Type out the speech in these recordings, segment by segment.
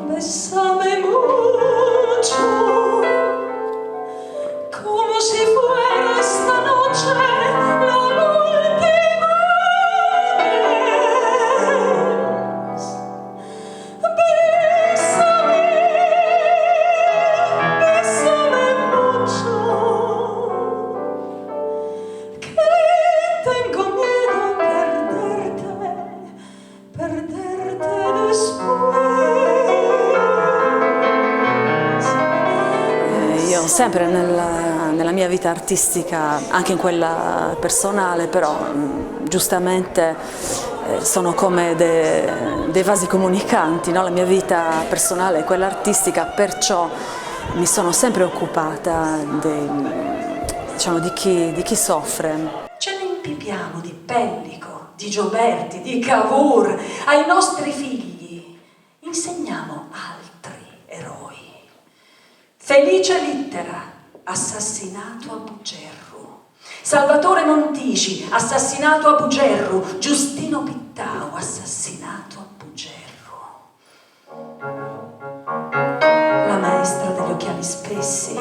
Bésame mucho, como si fuera esta noche la última vez. Bésame, bésame mucho, que tengo miedo a perderte después. Io sempre nella mia vita artistica, anche in quella personale, però giustamente sono come dei vasi comunicanti, no? La mia vita personale e quella artistica, perciò mi sono sempre occupata diciamo, di chi soffre. Ce ne impipiamo di Pellico, di Gioberti, di Cavour. Ai nostri figli insegniamo altri eroi. Felice Littera, assassinato a Bugerru. Salvatore Montici, assassinato a Bugerru. Giustino Pittau, assassinato a Bugerru. La maestra degli occhiali spessi,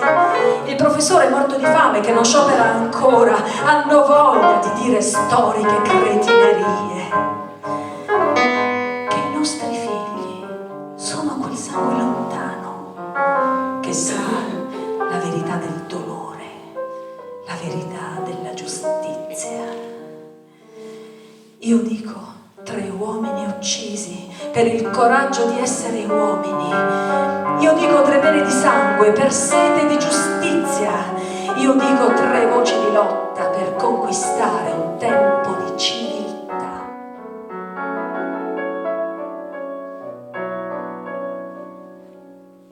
il professore morto di fame che non sciopera ancora, hanno voglia di dire storiche cretinerie. Che i nostri figli sono quel sangue lontano che sa la verità del dolore, la verità della giustizia. Io dico 3 uomini uccisi per il coraggio di essere uomini. Io dico 3 pene di sangue per sete di giustizia. Io dico 3 voci di lotta per conquistare un tempo di civiltà.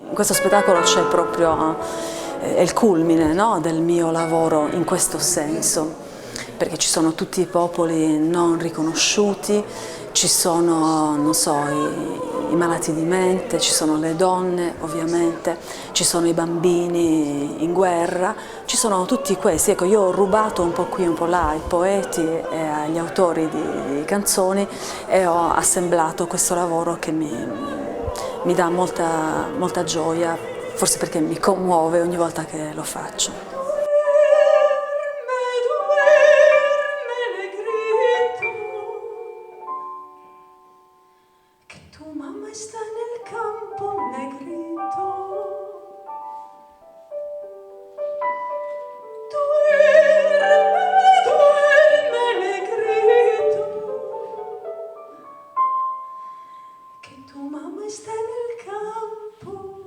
In questo spettacolo c'è proprio il culmine, no, del mio lavoro in questo senso, perché ci sono tutti i popoli non riconosciuti, ci sono, non so, i malati di mente, ci sono le donne ovviamente, ci sono i bambini in guerra, ci sono tutti questi. Ecco, io ho rubato un po' qui, un po' là ai poeti e agli autori di canzoni e ho assemblato questo lavoro che mi dà molta gioia, forse perché mi commuove ogni volta che lo faccio. Tu mamma sta nel campo negrito. Duerme negrito. Che tu mamma sta nel campo.